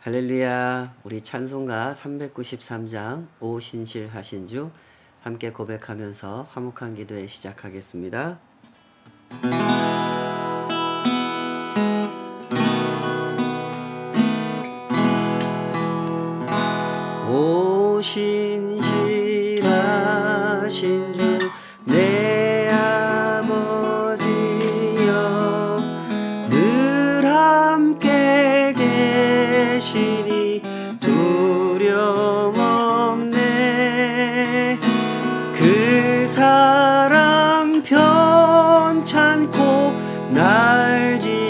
할렐루야. 우리 찬송가 393장 오 신실하신 주 함께 고백하면서 화목한 기도회 시작하겠습니다. 오 신실하신 주 내 아버지여, 늘 함께 계시니 두려움 없네. 그 사랑 편찮고 날 지키시며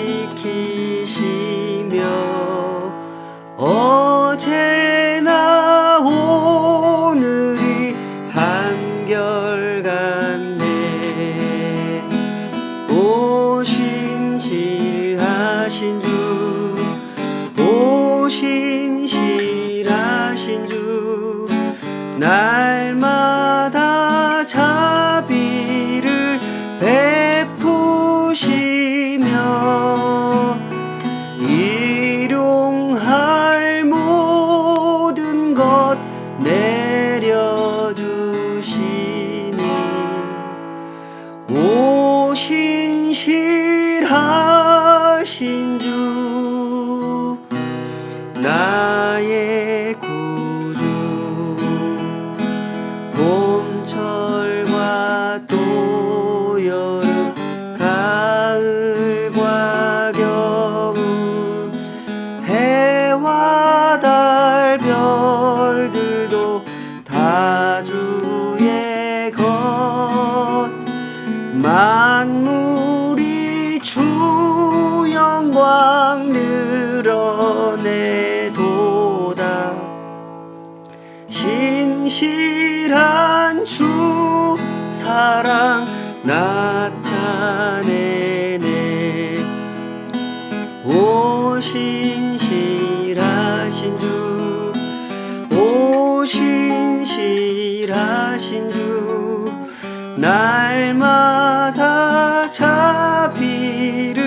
어제나 오늘이 한결같네. 오 신실하신 주, 오 신실하신 주, 날마다 자비를 베푸시며 일용할 모든 것 내려주시니 오 신실하신 주, 나의 구주. 봄철과 또 여름, 가을과 겨울, 해와 달 별들도 다 주의 것. 만물이 주 영광 드러내도다. 신실한 주 사랑 나타내네. 오 신실하신 주, 오 신실하신 주, 날마다 자비를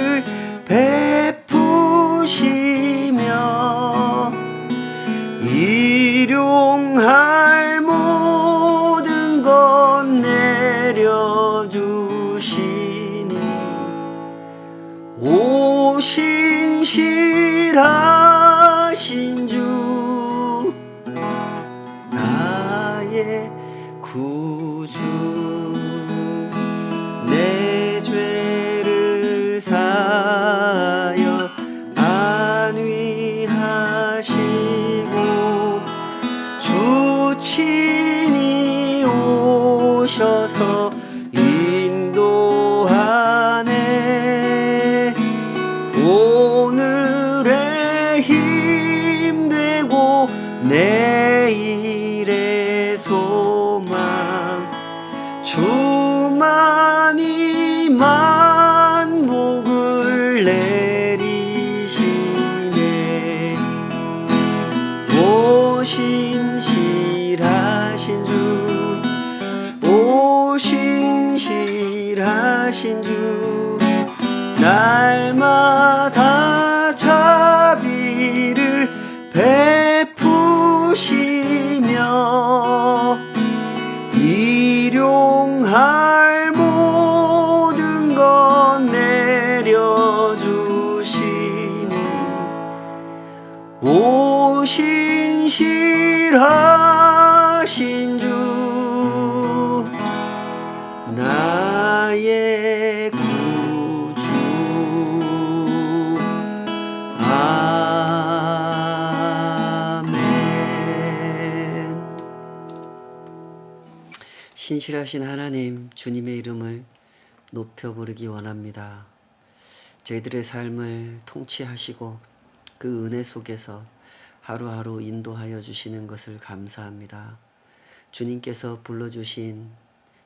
베푸시며 일용할 모든 것 내려주시니 오 신실하신 주, 나의 구주. 내 죄를 사하여 안위하시고 주 친히 오셔서 인도하네. 오늘의 힘되고 내일의 소망, 주만이 만복을 내리시네. 오 신실하신 주, 오 신실하신 주, 날마다 자비를 베푸시며 일용할 모든 것 내려주시니 오 신실하신 주, 나의 구주. 아멘. 신실하신 하나님, 주님의 이름을 높여 부르기 원합니다. 저희들의 삶을 통치하시고 그 은혜 속에서 하루하루 인도하여 주시는 것을 감사합니다. 주님께서 불러주신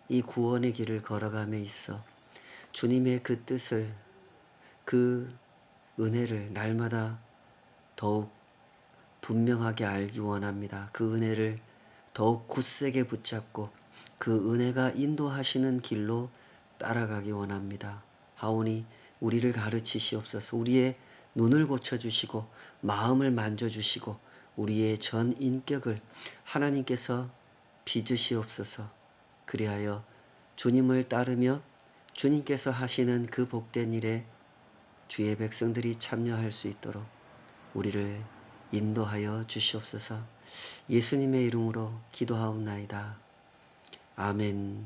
이 구원의 길을 걸어감에 있어 주님의 그 뜻을, 그 은혜를 날마다 더욱 분명하게 알기 원합니다. 그 은혜를 더욱 굳세게 붙잡고 그 은혜가 인도하시는 길로 따라가기 원합니다. 하오니 우리를 가르치시옵소서. 우리의 눈을 고쳐주시고 마음을 만져주시고 우리의 전 인격을 하나님께서 빚으시옵소서. 그리하여 주님을 따르며 주님께서 하시는 그 복된 일에 주의 백성들이 참여할 수 있도록 우리를 인도하여 주시옵소서. 예수님의 이름으로 기도하옵나이다. 아멘.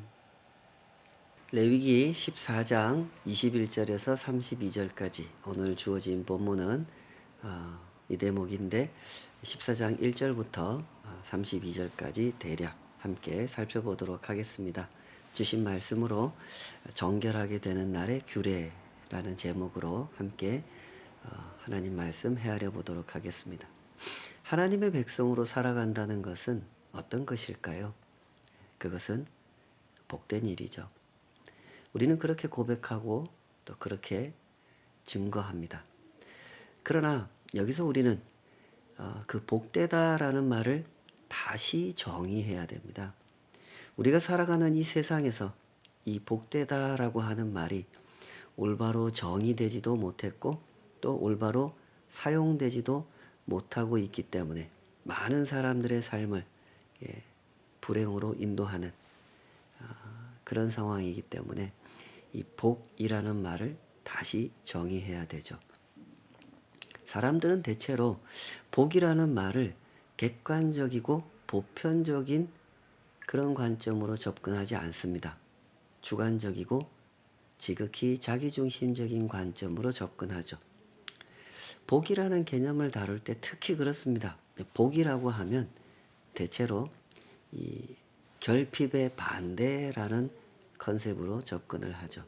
레위기 14장 21절에서 32절까지 오늘 주어진 본문은 이 대목인데 14장 1절부터 32절까지 대략 함께 살펴보도록 하겠습니다. 주신 말씀으로 정결하게 되는 날의 규례라는 제목으로 함께 하나님 말씀 헤아려 보도록 하겠습니다. 하나님의 백성으로 살아간다는 것은 어떤 것일까요? 그것은 복된 일이죠. 우리는 그렇게 고백하고 또 그렇게 증거합니다. 그러나 여기서 우리는 그 복되다라는 말을 다시 정의해야 됩니다. 우리가 살아가는 이 세상에서 이 복되다라고 하는 말이 올바로 정의되지도 못했고 또 올바로 사용되지도 못하고 있기 때문에 많은 사람들의 삶을 불행으로 인도하는 그런 상황이기 때문에 이 복이라는 말을 다시 정의해야 되죠. 사람들은 대체로 복이라는 말을 객관적이고 보편적인 그런 관점으로 접근하지 않습니다. 주관적이고 지극히 자기중심적인 관점으로 접근하죠. 복이라는 개념을 다룰 때 특히 그렇습니다. 복이라고 하면 대체로 이 결핍의 반대라는 컨셉으로 접근을 하죠.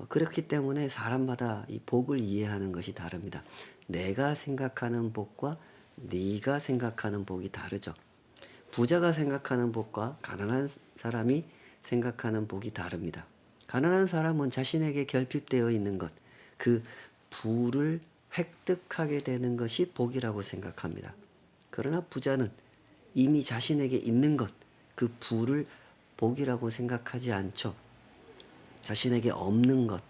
그렇기 때문에 사람마다 이 복을 이해하는 것이 다릅니다. 내가 생각하는 복과 네가 생각하는 복이 다르죠. 부자가 생각하는 복과 가난한 사람이 생각하는 복이 다릅니다. 가난한 사람은 자신에게 결핍되어 있는 것, 그 부를 획득하게 되는 것이 복이라고 생각합니다. 그러나 부자는 이미 자신에게 있는 것, 그 부를 복이라고 생각하지 않죠. 자신에게 없는 것,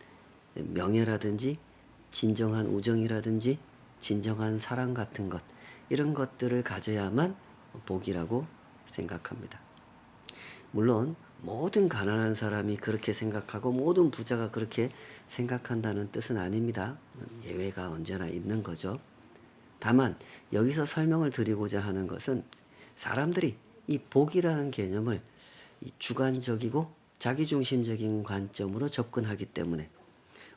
명예라든지 진정한 우정이라든지 진정한 사랑 같은 것, 이런 것들을 가져야만 복이라고 생각합니다. 물론 모든 가난한 사람이 그렇게 생각하고 모든 부자가 그렇게 생각한다는 뜻은 아닙니다. 예외가 언제나 있는 거죠. 다만 여기서 설명을 드리고자 하는 것은 사람들이 이 복이라는 개념을 주관적이고 자기중심적인 관점으로 접근하기 때문에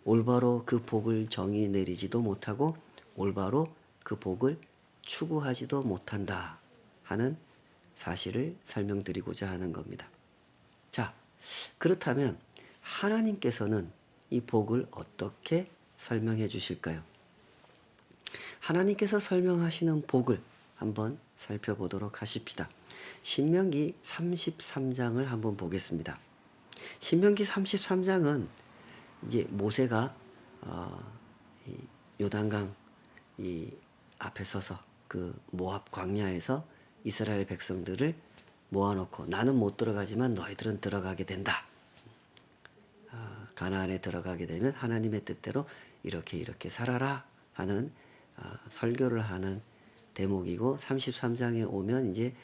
올바로 그 복을 정의 내리지도 못하고 올바로 그 복을 추구하지도 못한다 하는 사실을 설명드리고자 하는 겁니다. 자, 그렇다면 하나님께서는 이 복을 어떻게 설명해 주실까요? 하나님께서 설명하시는 복을 한번 살펴보도록 하십시다. 신명기 33장을 한번 보겠습니다. 신명기 33장은 이제 모세가 요단강 이 앞에 서서 그 모압 광야에서 이스라엘 백성들을 모아놓고 나는 못 들어가지만 너희들은 들어가게 된다. 가나안에 들어가게 되면 하나님의 뜻대로 이렇게 살아라 하는 설교를 하는 대목이고 33장에 오면 이제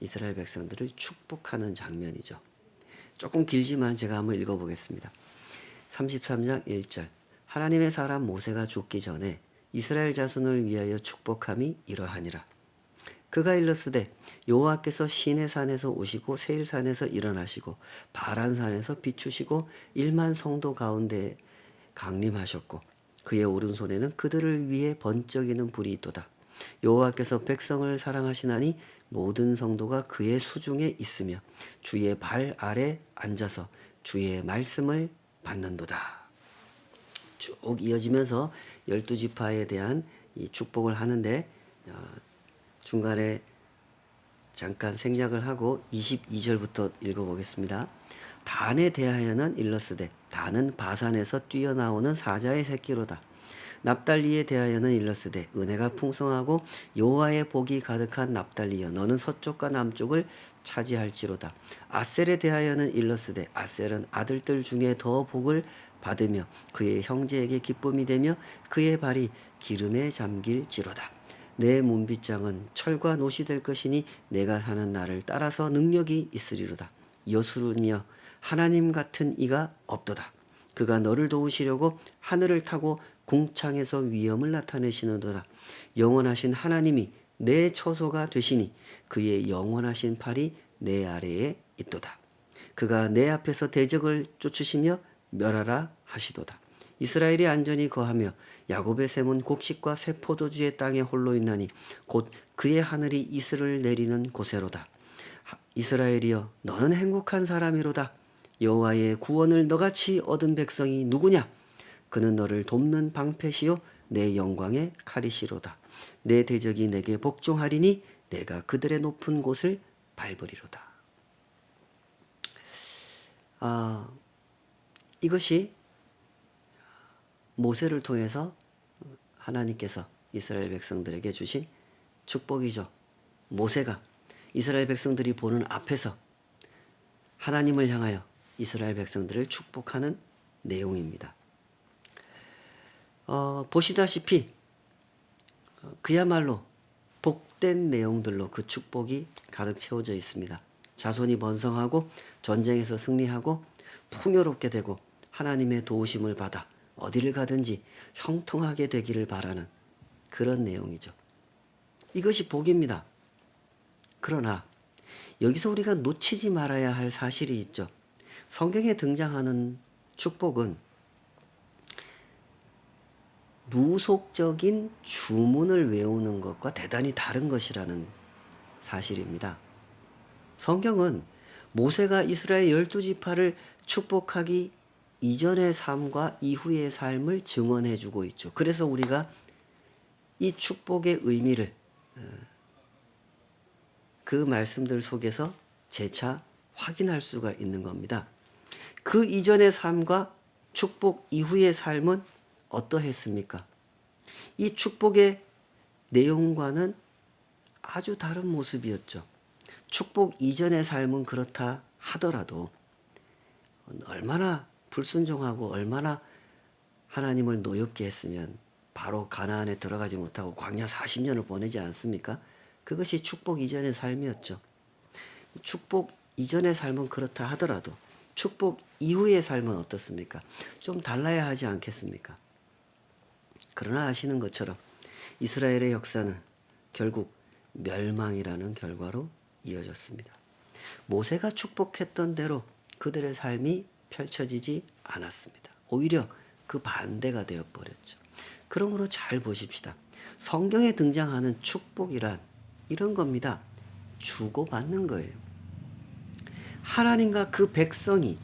이스라엘 백성들을 축복하는 장면이죠. 조금 길지만 제가 한번 읽어보겠습니다. 33장 1절 하나님의 사람 모세가 죽기 전에 이스라엘 자손을 위하여 축복함이 이러하니라. 그가 일렀으되 여호와께서 시내산에서 오시고 세일산에서 일어나시고 바란산에서 비추시고 1만 성도 가운데 강림하셨고 그의 오른손에는 그들을 위해 번쩍이는 불이 있도다. 여호와께서 백성을 사랑하시나니 모든 성도가 그의 수중에 있으며 주의 발 아래 앉아서 주의 말씀을 받는도다. 쭉 이어지면서 12지파에 대한 이 축복을 하는데 중간에 잠깐 생략을 하고 22절부터 읽어보겠습니다. 단에 대하여는 일러스되 단은 바산에서 뛰어나오는 사자의 새끼로다. 납달리에 대하여는 일러스되 은혜가 풍성하고 여호와의 복이 가득한 납달리여 너는 서쪽과 남쪽을 차지할지로다. 아셀에 대하여는 일러스되 아셀은 아들들 중에 더 복을 받으며 그의 형제에게 기쁨이 되며 그의 발이 기름에 잠길지로다. 내 문빗장은 철과 노시 될 것이니 내가 사는 날을 따라서 능력이 있으리로다. 여수르니여 하나님 같은 이가 없도다. 그가 너를 도우시려고 하늘을 타고 궁창에서 위엄을 나타내시는도다. 영원하신 하나님이 내 처소가 되시니 그의 영원하신 팔이 내 아래에 있도다. 그가 내 앞에서 대적을 쫓으시며 멸하라 하시도다. 이스라엘이 안전히 거하며 야곱의 샘은 곡식과 새 포도주의 땅에 홀로 있나니 곧 그의 하늘이 이슬을 내리는 곳에로다. 이스라엘이여 너는 행복한 사람이로다. 여호와의 구원을 너같이 얻은 백성이 누구냐? 그는 너를 돕는 방패시요 내 영광의 칼이시로다. 내 대적이 내게 복종하리니 내가 그들의 높은 곳을 밟으리로다. 이것이 모세를 통해서 하나님께서 이스라엘 백성들에게 주신 축복이죠. 모세가 이스라엘 백성들이 보는 앞에서 하나님을 향하여 이스라엘 백성들을 축복하는 내용입니다. 보시다시피 그야말로 복된 내용들로 그 축복이 가득 채워져 있습니다. 자손이 번성하고 전쟁에서 승리하고 풍요롭게 되고 하나님의 도우심을 받아 어디를 가든지 형통하게 되기를 바라는 그런 내용이죠. 이것이 복입니다. 그러나 여기서 우리가 놓치지 말아야 할 사실이 있죠. 성경에 등장하는 축복은 무속적인 주문을 외우는 것과 대단히 다른 것이라는 사실입니다. 성경은 모세가 이스라엘 12지파를 축복하기 이전의 삶과 이후의 삶을 증언해 주고 있죠. 그래서 우리가 이 축복의 의미를 그 말씀들 속에서 재차 확인할 수가 있는 겁니다. 그 이전의 삶과 축복 이후의 삶은 어떠했습니까? 이 축복의 내용과는 아주 다른 모습이었죠. 축복 이전의 삶은 그렇다 하더라도 얼마나 불순종하고 얼마나 하나님을 노엽게 했으면 바로 가나안에 들어가지 못하고 광야 40년을 보내지 않습니까? 그것이 축복 이전의 삶이었죠. 축복 이전의 삶은 그렇다 하더라도 축복 이후의 삶은 어떻습니까? 좀 달라야 하지 않겠습니까? 그러나 아시는 것처럼 이스라엘의 역사는 결국 멸망이라는 결과로 이어졌습니다. 모세가 축복했던 대로 그들의 삶이 펼쳐지지 않았습니다. 오히려 그 반대가 되어버렸죠. 그러므로 잘 보십시다. 성경에 등장하는 축복이란 이런 겁니다. 주고받는 거예요. 하나님과 그 백성이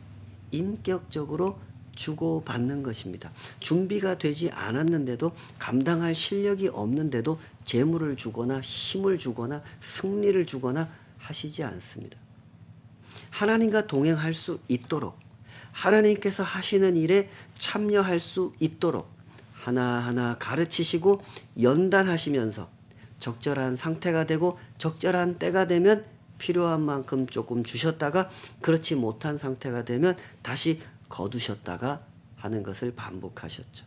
인격적으로 주고받는 것입니다. 준비가 되지 않았는데도 감당할 실력이 없는데도 재물을 주거나 힘을 주거나 승리를 주거나 하시지 않습니다. 하나님과 동행할 수 있도록 하나님께서 하시는 일에 참여할 수 있도록 하나하나 가르치시고 연단하시면서 적절한 상태가 되고 적절한 때가 되면 필요한 만큼 조금 주셨다가 그렇지 못한 상태가 되면 다시 거두셨다가 하는 것을 반복하셨죠.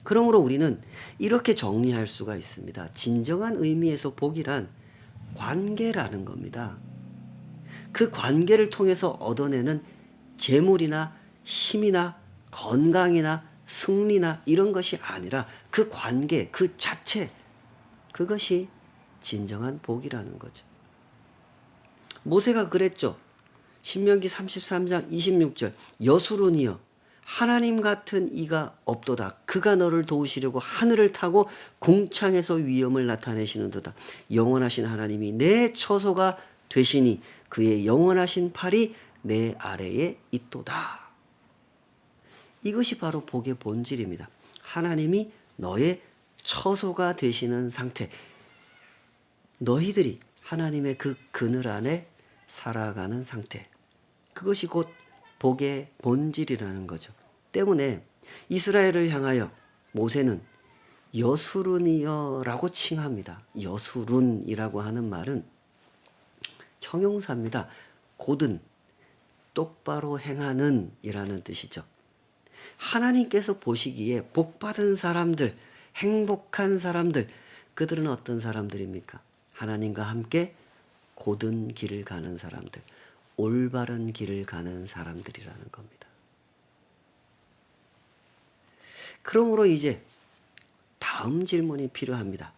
그러므로 우리는 이렇게 정리할 수가 있습니다. 진정한 의미에서 복이란 관계라는 겁니다. 그 관계를 통해서 얻어내는 재물이나 힘이나 건강이나 승리나 이런 것이 아니라 그 관계, 그 자체, 그것이 진정한 복이라는 거죠. 모세가 그랬죠. 신명기 33장 26절 여수론이여 하나님 같은 이가 없도다. 그가 너를 도우시려고 하늘을 타고 궁창에서 위엄을 나타내시는도다. 영원하신 하나님이 내 처소가 되시니 그의 영원하신 팔이 내 아래에 있도다. 이것이 바로 복의 본질입니다. 하나님이 너의 처소가 되시는 상태, 너희들이 하나님의 그 그늘 안에 살아가는 상태, 그것이 곧 복의 본질이라는 거죠. 때문에 이스라엘을 향하여 모세는 여수룬이여라고 칭합니다. 여수룬이라고 하는 말은 형용사입니다. 곧은 똑바로 행하는 이라는 뜻이죠. 하나님께서 보시기에 복받은 사람들, 행복한 사람들, 그들은 어떤 사람들입니까? 하나님과 함께 곧은 길을 가는 사람들, 올바른 길을 가는 사람들이라는 겁니다. 그러므로 이제 다음 질문이 필요합니다.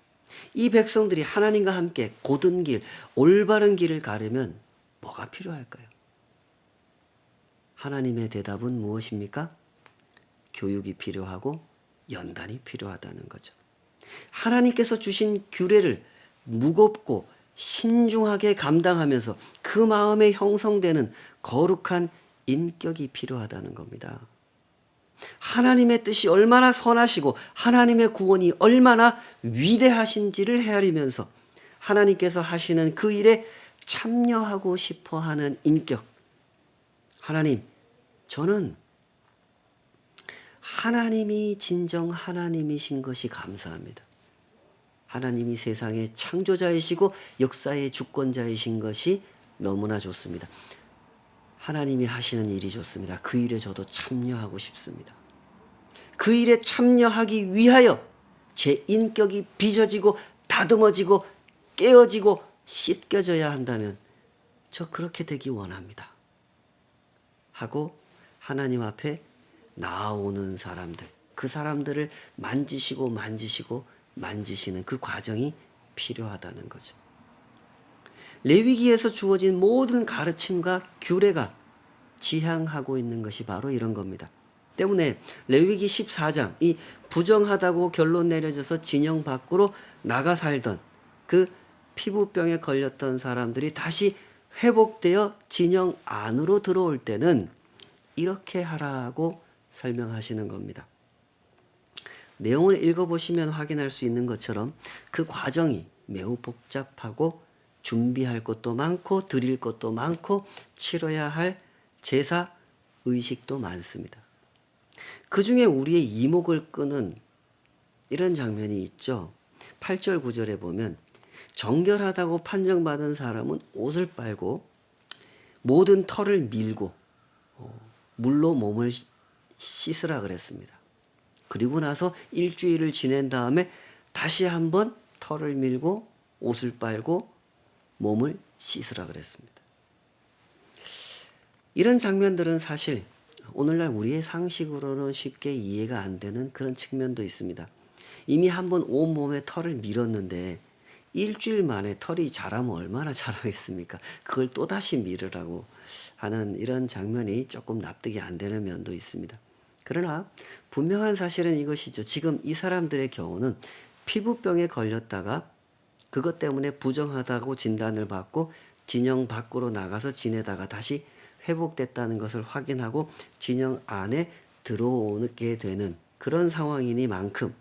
이 백성들이 하나님과 함께 곧은 길, 올바른 길을 가려면 뭐가 필요할까요? 하나님의 대답은 무엇입니까? 교육이 필요하고 연단이 필요하다는 거죠. 하나님께서 주신 규례를 무겁고 신중하게 감당하면서 그 마음에 형성되는 거룩한 인격이 필요하다는 겁니다. 하나님의 뜻이 얼마나 선하시고 하나님의 구원이 얼마나 위대하신지를 헤아리면서 하나님께서 하시는 그 일에 참여하고 싶어 하는 인격. 하나님, 저는 하나님이 진정 하나님이신 것이 감사합니다. 하나님이 세상의 창조자이시고 역사의 주권자이신 것이 너무나 좋습니다. 하나님이 하시는 일이 좋습니다. 그 일에 저도 참여하고 싶습니다. 그 일에 참여하기 위하여 제 인격이 빚어지고 다듬어지고 깨어지고 씻겨져야 한다면 저 그렇게 되기 원합니다. 하고 하나님 앞에 나아오는 사람들, 그 사람들을 만지시고 만지시는 그 과정이 필요하다는 거죠. 레위기에서 주어진 모든 가르침과 규례가 지향하고 있는 것이 바로 이런 겁니다. 때문에 레위기 14장, 이 부정하다고 결론 내려져서 진영 밖으로 나가 살던 그 피부병에 걸렸던 사람들이 다시 회복되어 진영 안으로 들어올 때는 이렇게 하라고 설명하시는 겁니다. 내용을 읽어보시면 확인할 수 있는 것처럼 그 과정이 매우 복잡하고 준비할 것도 많고 드릴 것도 많고 치러야 할 제사 의식도 많습니다. 그 중에 우리의 이목을 끄는 이런 장면이 있죠. 8절 9절에 보면 정결하다고 판정받은 사람은 옷을 빨고 모든 털을 밀고 물로 몸을 씻으라 그랬습니다. 그리고 나서 일주일을 지낸 다음에 다시 한번 털을 밀고 옷을 빨고 몸을 씻으라 그랬습니다. 이런 장면들은 사실 오늘날 우리의 상식으로는 쉽게 이해가 안 되는 그런 측면도 있습니다. 이미 한번 온몸에 털을 밀었는데 일주일 만에 털이 자라면 얼마나 자라겠습니까? 그걸 또다시 밀으라고 하는 이런 장면이 조금 납득이 안 되는 면도 있습니다. 그러나 분명한 사실은 이것이죠. 지금 이 사람들의 경우는 피부병에 걸렸다가 그것 때문에 부정하다고 진단을 받고 진영 밖으로 나가서 지내다가 다시 회복됐다는 것을 확인하고 진영 안에 들어오게 되는 그런 상황이니만큼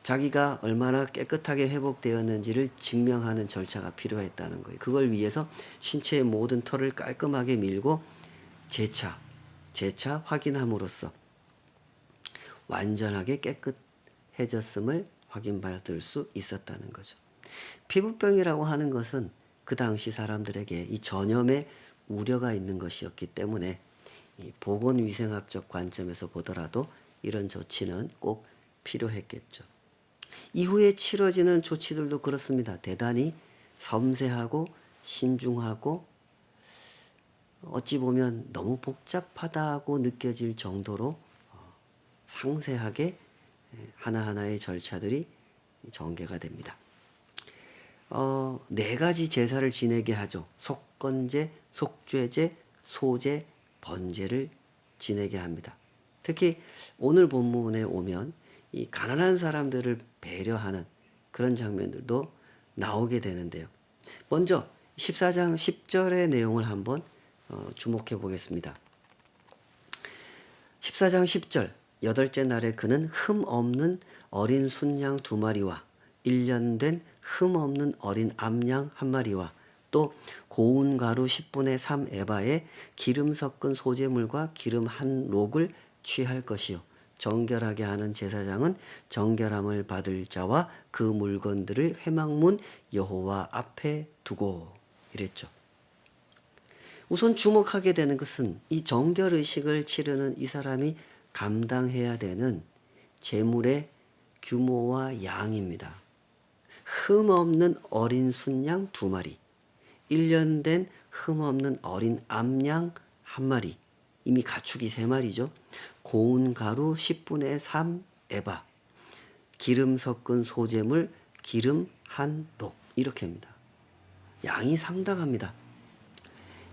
자기가 얼마나 깨끗하게 회복되었는지를 증명하는 절차가 필요했다는 거예요. 그걸 위해서 신체의 모든 털을 깔끔하게 밀고 재차 확인함으로써 완전하게 깨끗해졌음을 확인받을 수 있었다는 거죠. 피부병이라고 하는 것은 그 당시 사람들에게 이 전염의 우려가 있는 것이었기 때문에 이 보건위생학적 관점에서 보더라도 이런 조치는 꼭 필요했겠죠. 이후에 치러지는 조치들도 그렇습니다. 대단히 섬세하고 신중하고 어찌 보면 너무 복잡하다고 느껴질 정도로 상세하게 하나하나의 절차들이 전개가 됩니다. 4가지 제사를 지내게 하죠. 속건제, 속죄제, 소제, 번제를 지내게 합니다. 특히 오늘 본문에 오면 이 가난한 사람들을 배려하는 그런 장면들도 나오게 되는데요. 먼저 14장 10절의 내용을 한번 주목해 보겠습니다. 14장 10절 8째 날에 그는 흠 없는 어린 순양 2마리와 1년 된 흠 없는 어린 암양 1마리와 또 고운 가루 10분의 3 에바에 기름 섞은 소재물과 기름 1록을 취할 것이요 정결하게 하는 제사장은 정결함을 받을 자와 그 물건들을 회막문 여호와 앞에 두고 이랬죠. 우선 주목하게 되는 것은 이 정결의식을 치르는 이 사람이 감당해야 되는 제물의 규모와 양입니다. 흠없는 어린 순양 2마리, 1년 된 흠없는 어린 암양 1마리, 이미 가축이 3마리죠. 고운 가루 10분의 3 에바, 기름 섞은 소재물 기름 1록, 이렇게입니다. 양이 상당합니다.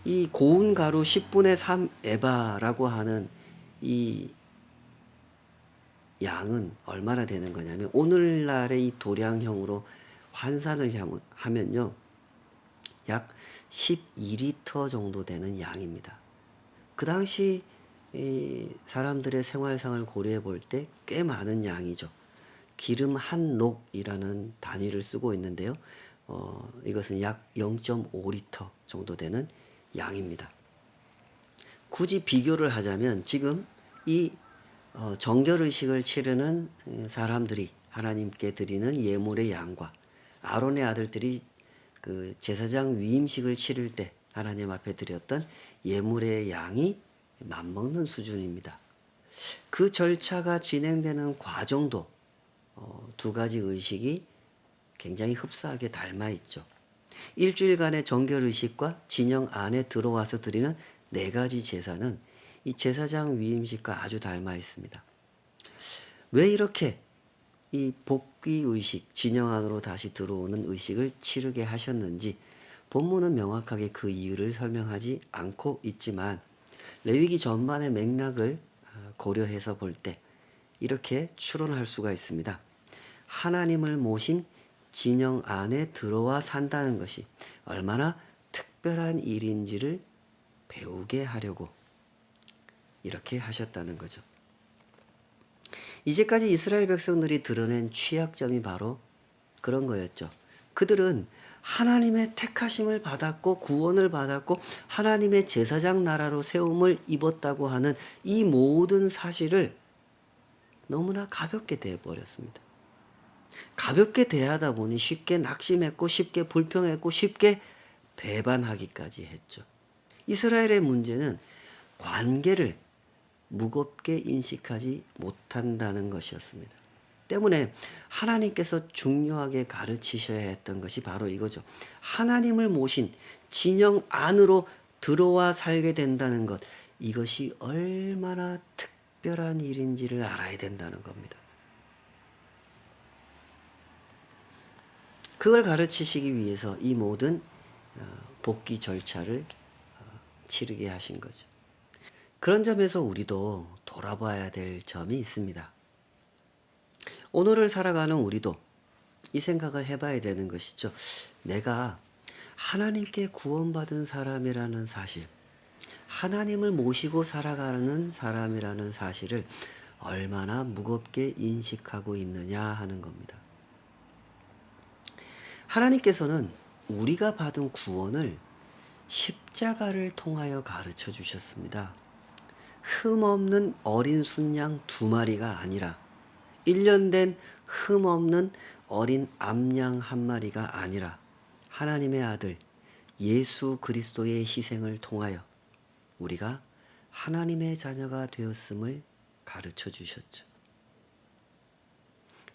이 고운 가루 10분의 3 에바라고 하는 이 양은 얼마나 되는 거냐면, 오늘날의 이 도량형으로 환산을 하면요, 약 12리터 정도 되는 양입니다. 그 당시 이 사람들의 생활상을 고려해 볼 때 꽤 많은 양이죠. 기름 1록이라는 단위를 쓰고 있는데요. 이것은 약 0.5리터 정도 되는 양입니다. 굳이 비교를 하자면 지금 이 정결의식을 치르는 사람들이 하나님께 드리는 예물의 양과 아론의 아들들이 그 제사장 위임식을 치를 때 하나님 앞에 드렸던 예물의 양이 맞먹는 수준입니다. 그 절차가 진행되는 과정도 두 가지 의식이 굉장히 흡사하게 닮아 있죠. 일주일간의 정결의식과 진영 안에 들어와서 드리는 4가지 제사는 이 제사장 위임식과 아주 닮아 있습니다. 왜 이렇게 이 복귀 의식, 진영 안으로 다시 들어오는 의식을 치르게 하셨는지 본문은 명확하게 그 이유를 설명하지 않고 있지만, 레위기 전반의 맥락을 고려해서 볼 때 이렇게 추론할 수가 있습니다. 하나님을 모신 진영 안에 들어와 산다는 것이 얼마나 특별한 일인지를 배우게 하려고 이렇게 하셨다는 거죠. 이제까지 이스라엘 백성들이 드러낸 취약점이 바로 그런 거였죠. 그들은 하나님의 택하심을 받았고 구원을 받았고 하나님의 제사장 나라로 세움을 입었다고 하는 이 모든 사실을 너무나 가볍게 대해버렸습니다. 가볍게 대하다 보니 쉽게 낙심했고 쉽게 불평했고 쉽게 배반하기까지 했죠. 이스라엘의 문제는 관계를 무겁게 인식하지 못한다는 것이었습니다. 때문에 하나님께서 중요하게 가르치셔야 했던 것이 바로 이거죠. 하나님을 모신 진영 안으로 들어와 살게 된다는 것, 이것이 얼마나 특별한 일인지를 알아야 된다는 겁니다. 그걸 가르치시기 위해서 이 모든 복귀 절차를 치르게 하신 거죠. 그런 점에서 우리도 돌아봐야 될 점이 있습니다. 오늘을 살아가는 우리도 이 생각을 해봐야 되는 것이죠. 내가 하나님께 구원받은 사람이라는 사실, 하나님을 모시고 살아가는 사람이라는 사실을 얼마나 무겁게 인식하고 있느냐 하는 겁니다. 하나님께서는 우리가 받은 구원을 십자가를 통하여 가르쳐 주셨습니다. 흠없는 어린 순양 2마리가 아니라 1년 된 흠없는 어린 암양 1마리가 아니라 하나님의 아들 예수 그리스도의 희생을 통하여 우리가 하나님의 자녀가 되었음을 가르쳐 주셨죠.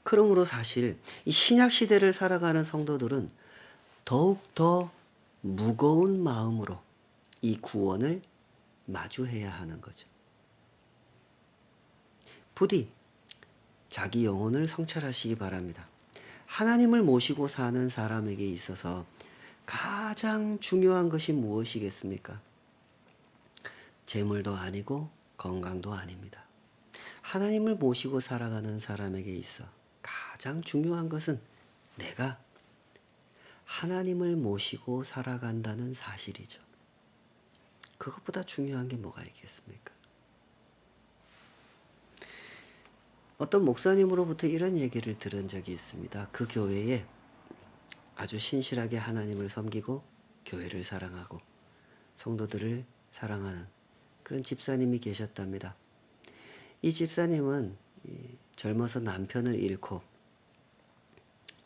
그러므로 사실 이 신약 시대를 살아가는 성도들은 더욱더 무거운 마음으로 이 구원을 마주해야 하는 거죠. 부디 자기 영혼을 성찰하시기 바랍니다. 하나님을 모시고 사는 사람에게 있어서 가장 중요한 것이 무엇이겠습니까? 재물도 아니고 건강도 아닙니다. 하나님을 모시고 살아가는 사람에게 있어 가장 중요한 것은 내가 하나님을 모시고 살아간다는 사실이죠. 그것보다 중요한 게 뭐가 있겠습니까? 어떤 목사님으로부터 이런 얘기를 들은 적이 있습니다. 그 교회에 아주 신실하게 하나님을 섬기고 교회를 사랑하고 성도들을 사랑하는 그런 집사님이 계셨답니다. 이 집사님은 젊어서 남편을 잃고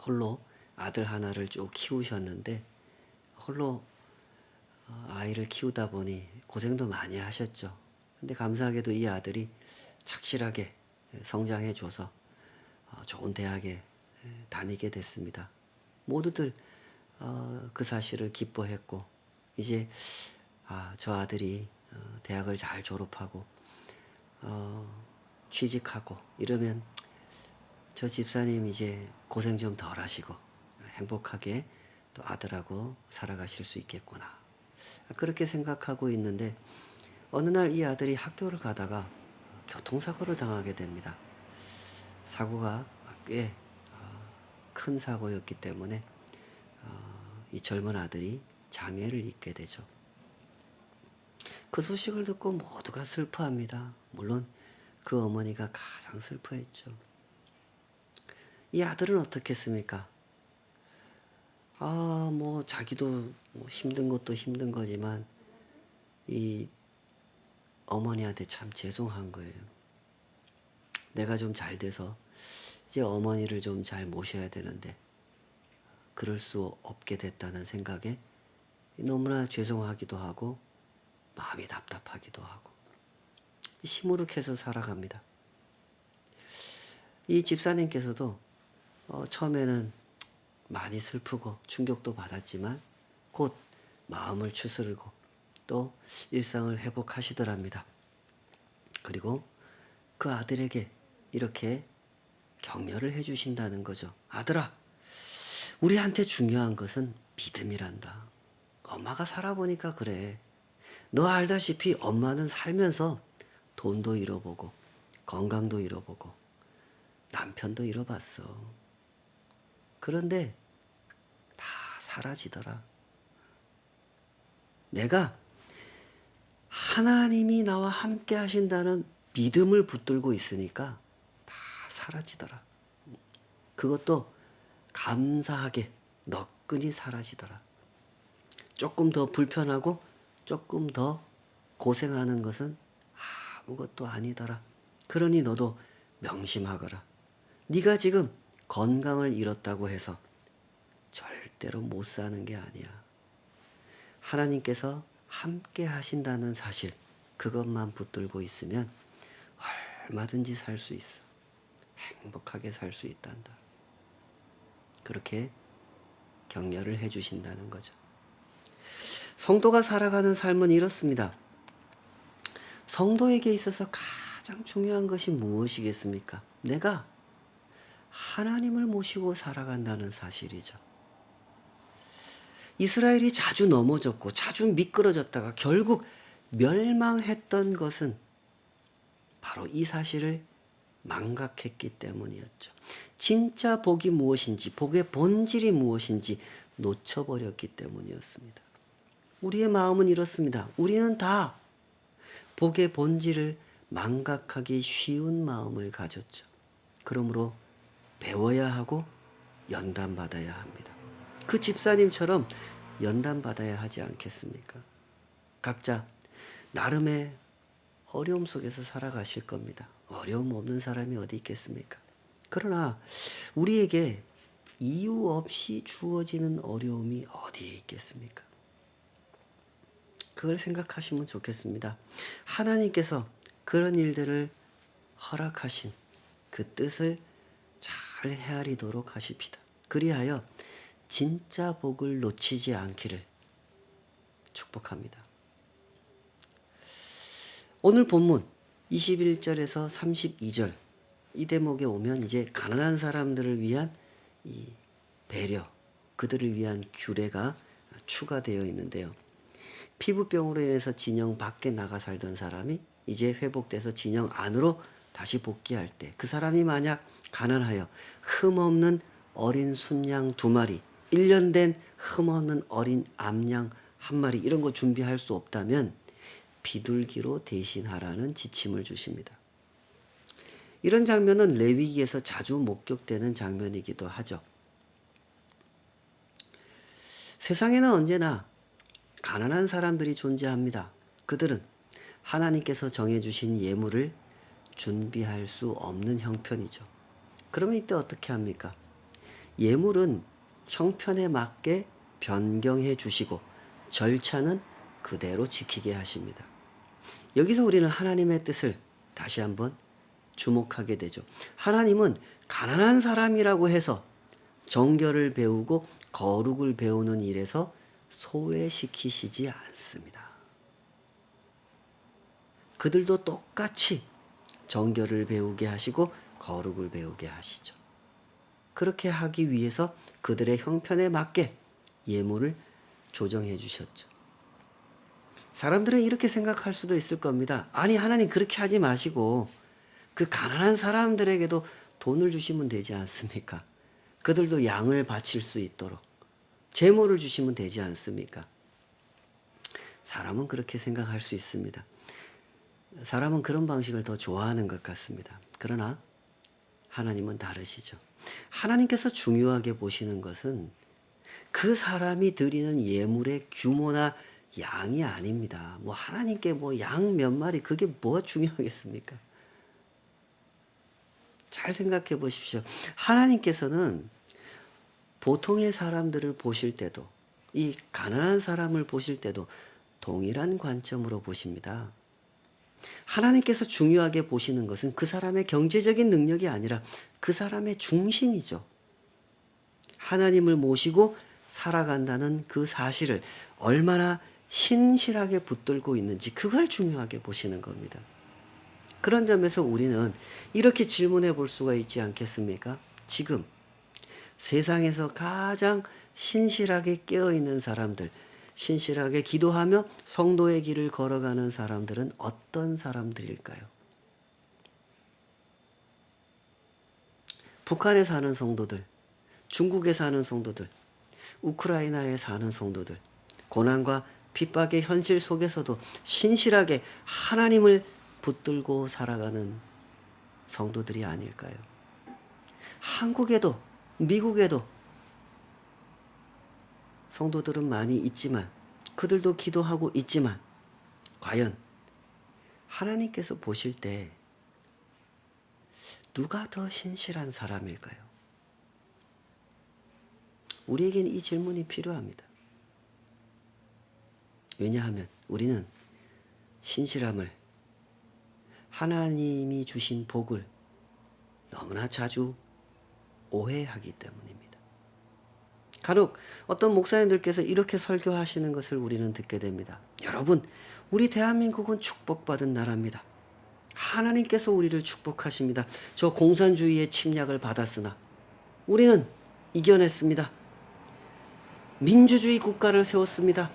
홀로 아들 하나를 쭉 키우셨는데 홀로 아이를 키우다 보니 고생도 많이 하셨죠. 근데 감사하게도 이 아들이 착실하게 성장해 줘서 좋은 대학에 다니게 됐습니다. 모두들 그 사실을 기뻐했고 이제 저 아들이 대학을 잘 졸업하고 취직하고 이러면 저 집사님 이제 고생 좀 덜 하시고 행복하게 또 아들하고 살아가실 수 있겠구나. 그렇게 생각하고 있는데 어느 날 이 아들이 학교를 가다가 교통사고를 당하게 됩니다. 사고가 꽤 큰 사고였기 때문에 이 젊은 아들이 장애를 입게 되죠. 그 소식을 듣고 모두가 슬퍼합니다. 물론 그 어머니가 가장 슬퍼했죠. 이 아들은 어떻겠습니까? 뭐 자기도 뭐 힘든 것도 힘든 거지만 이 어머니한테 참 죄송한 거예요. 내가 좀 잘 돼서 이제 어머니를 좀 잘 모셔야 되는데 그럴 수 없게 됐다는 생각에 너무나 죄송하기도 하고 마음이 답답하기도 하고 시무룩해서 살아갑니다. 이 집사님께서도 처음에는 많이 슬프고 충격도 받았지만 곧 마음을 추스르고 또 일상을 회복하시더랍니다. 그리고 그 아들에게 이렇게 격려를 해주신다는 거죠. 아들아, 우리한테 중요한 것은 믿음이란다. 엄마가 살아보니까 그래. 너 알다시피 엄마는 살면서 돈도 잃어보고 건강도 잃어보고 남편도 잃어봤어. 그런데 다 사라지더라. 내가 하나님이 나와 함께 하신다는 믿음을 붙들고 있으니까 다 사라지더라. 그것도 감사하게 너끈히 사라지더라. 조금 더 불편하고 조금 더 고생하는 것은 아무것도 아니더라. 그러니 너도 명심하거라. 네가 지금 건강을 잃었다고 해서 절대로 못 사는 게 아니야. 하나님께서 함께 하신다는 사실, 그것만 붙들고 있으면 얼마든지 살 수 있어. 행복하게 살 수 있단다. 그렇게 격려를 해주신다는 거죠. 성도가 살아가는 삶은 이렇습니다. 성도에게 있어서 가장 중요한 것이 무엇이겠습니까? 내가 하나님을 모시고 살아간다는 사실이죠. 이스라엘이 자주 넘어졌고 자주 미끄러졌다가 결국 멸망했던 것은 바로 이 사실을 망각했기 때문이었죠. 진짜 복이 무엇인지, 복의 본질이 무엇인지 놓쳐버렸기 때문이었습니다. 우리의 마음은 이렇습니다. 우리는 다 복의 본질을 망각하기 쉬운 마음을 가졌죠. 그러므로 배워야 하고 연단받아야 합니다. 그 집사님처럼 연단받아야 하지 않겠습니까? 각자 나름의 어려움 속에서 살아가실 겁니다. 어려움 없는 사람이 어디 있겠습니까? 그러나 우리에게 이유 없이 주어지는 어려움이 어디에 있겠습니까? 그걸 생각하시면 좋겠습니다. 하나님께서 그런 일들을 허락하신 그 뜻을 잘 헤아리도록 하십시다. 그리하여 진짜 복을 놓치지 않기를 축복합니다. 오늘 본문 21절에서 32절 이 대목에 오면 이제 가난한 사람들을 위한 이 배려, 그들을 위한 규례가 추가되어 있는데요. 피부병으로 인해서 진영 밖에 나가 살던 사람이 이제 회복돼서 진영 안으로 다시 복귀할 때 그 사람이 만약 가난하여 흠없는 어린 순양 2마리, 1년 된 흠없는 어린 암양 1마리 이런 거 준비할 수 없다면 비둘기로 대신하라는 지침을 주십니다. 이런 장면은 레위기에서 자주 목격되는 장면이기도 하죠. 세상에는 언제나 가난한 사람들이 존재합니다. 그들은 하나님께서 정해주신 예물을 준비할 수 없는 형편이죠. 그러면 이때 어떻게 합니까? 예물은 형편에 맞게 변경해 주시고 절차는 그대로 지키게 하십니다. 여기서 우리는 하나님의 뜻을 다시 한번 주목하게 되죠. 하나님은 가난한 사람이라고 해서 정결을 배우고 거룩을 배우는 일에서 소외시키시지 않습니다. 그들도 똑같이 정결을 배우게 하시고 거룩을 배우게 하시죠. 그렇게 하기 위해서 그들의 형편에 맞게 예물을 조정해 주셨죠. 사람들은 이렇게 생각할 수도 있을 겁니다. 아니, 하나님 그렇게 하지 마시고 그 가난한 사람들에게도 돈을 주시면 되지 않습니까? 그들도 양을 바칠 수 있도록 제물을 주시면 되지 않습니까? 사람은 그렇게 생각할 수 있습니다. 사람은 그런 방식을 더 좋아하는 것 같습니다. 그러나 하나님은 다르시죠. 하나님께서 중요하게 보시는 것은 그 사람이 드리는 예물의 규모나 양이 아닙니다. 뭐 하나님께 뭐 양 몇 마리 그게 뭐가 중요하겠습니까? 잘 생각해 보십시오. 하나님께서는 보통의 사람들을 보실 때도 이 가난한 사람을 보실 때도 동일한 관점으로 보십니다. 하나님께서 중요하게 보시는 것은 그 사람의 경제적인 능력이 아니라 그 사람의 중심이죠. 하나님을 모시고 살아간다는 그 사실을 얼마나 신실하게 붙들고 있는지 그걸 중요하게 보시는 겁니다. 그런 점에서 우리는 이렇게 질문해 볼 수가 있지 않겠습니까? 지금 세상에서 가장 신실하게 깨어있는 사람들, 신실하게 기도하며 성도의 길을 걸어가는 사람들은 어떤 사람들일까요? 북한에 사는 성도들, 중국에 사는 성도들, 우크라이나에 사는 성도들, 고난과 핍박의 현실 속에서도 신실하게 하나님을 붙들고 살아가는 성도들이 아닐까요? 한국에도 미국에도 성도들은 많이 있지만 그들도 기도하고 있지만 과연 하나님께서 보실 때 누가 더 신실한 사람일까요? 우리에게는 이 질문이 필요합니다. 왜냐하면 우리는 신실함을 하나님이 주신 복을 너무나 자주 오해하기 때문입니다. 간혹 어떤 목사님들께서 이렇게 설교하시는 것을 우리는 듣게 됩니다. 여러분, 우리 대한민국은 축복받은 나라입니다. 하나님께서 우리를 축복하십니다. 저 공산주의의 침략을 받았으나 우리는 이겨냈습니다. 민주주의 국가를 세웠습니다.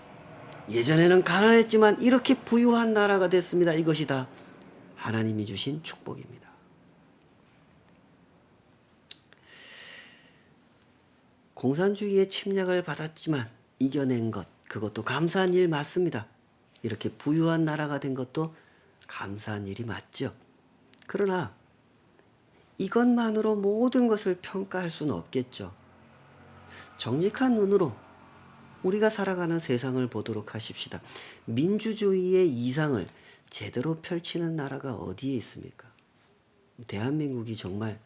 예전에는 가난했지만 이렇게 부유한 나라가 됐습니다. 이것이 다 하나님이 주신 축복입니다. 공산주의의 침략을 받았지만 이겨낸 것, 그것도 감사한 일 맞습니다. 이렇게 부유한 나라가 된 것도 감사한 일이 맞죠. 그러나 이것만으로 모든 것을 평가할 수는 없겠죠. 정직한 눈으로 우리가 살아가는 세상을 보도록 하십시다. 민주주의의 이상을 제대로 펼치는 나라가 어디에 있습니까? 대한민국이 정말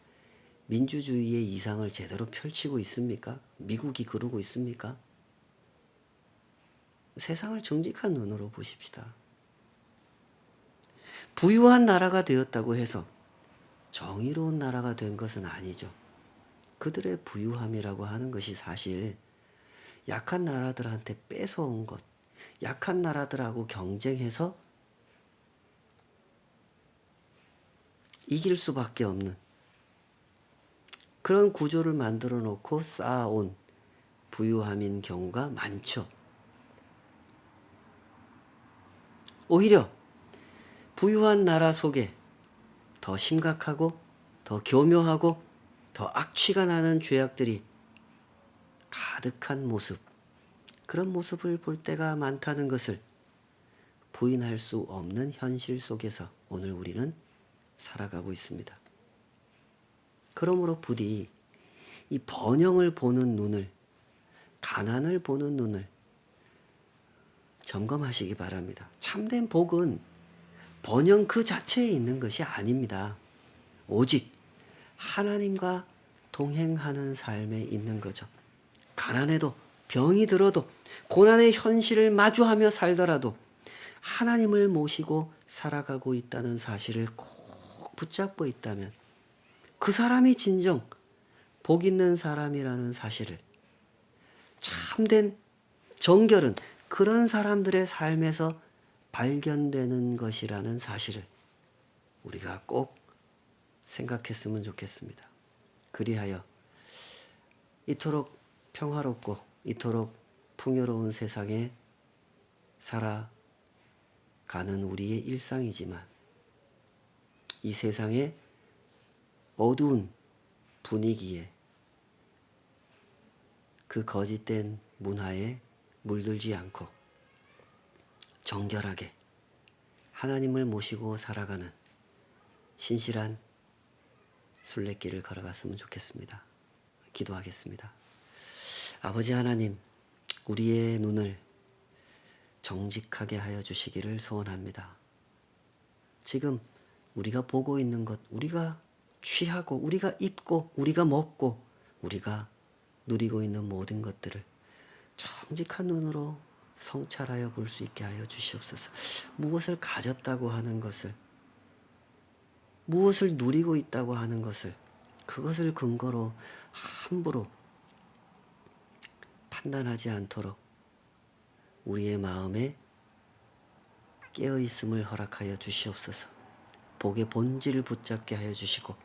민주주의의 이상을 제대로 펼치고 있습니까? 미국이 그러고 있습니까? 세상을 정직한 눈으로 보십시다. 부유한 나라가 되었다고 해서 정의로운 나라가 된 것은 아니죠. 그들의 부유함이라고 하는 것이 사실 약한 나라들한테 뺏어온 것, 약한 나라들하고 경쟁해서 이길 수밖에 없는 그런 구조를 만들어 놓고 쌓아온 부유함인 경우가 많죠. 오히려 부유한 나라 속에 더 심각하고 더 교묘하고 더 악취가 나는 죄악들이 가득한 모습, 그런 모습을 볼 때가 많다는 것을 부인할 수 없는 현실 속에서 오늘 우리는 살아가고 있습니다. 그러므로 부디 이 번영을 보는 눈을, 가난을 보는 눈을 점검하시기 바랍니다. 참된 복은 번영 그 자체에 있는 것이 아닙니다. 오직 하나님과 동행하는 삶에 있는 거죠. 가난해도 병이 들어도 고난의 현실을 마주하며 살더라도 하나님을 모시고 살아가고 있다는 사실을 꼭 붙잡고 있다면 그 사람이 진정 복 있는 사람이라는 사실을, 참된 정결은 그런 사람들의 삶에서 발견되는 것이라는 사실을 우리가 꼭 생각했으면 좋겠습니다. 그리하여 이토록 평화롭고 이토록 풍요로운 세상에 살아가는 우리의 일상이지만 이 세상의 어두운 분위기에, 그 거짓된 문화에 물들지 않고 정결하게 하나님을 모시고 살아가는 신실한 순례길을 걸어갔으면 좋겠습니다. 기도하겠습니다. 아버지 하나님, 우리의 눈을 정직하게 하여 주시기를 소원합니다. 지금 우리가 보고 있는 것, 우리가 취하고 우리가 입고 우리가 먹고 우리가 누리고 있는 모든 것들을 정직한 눈으로 성찰하여 볼 수 있게 하여 주시옵소서. 무엇을 가졌다고 하는 것을, 무엇을 누리고 있다고 하는 것을, 그것을 근거로 함부로 판단하지 않도록 우리의 마음에 깨어있음을 허락하여 주시옵소서. 복의 본질을 붙잡게 하여 주시고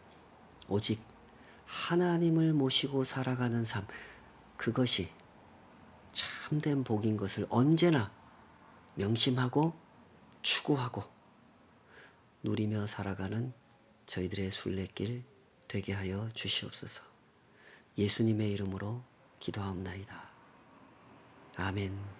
오직 하나님을 모시고 살아가는 삶, 그것이 참된 복인 것을 언제나 명심하고 추구하고 누리며 살아가는 저희들의 순례길 되게 하여 주시옵소서. 예수님의 이름으로 기도하옵나이다. 아멘.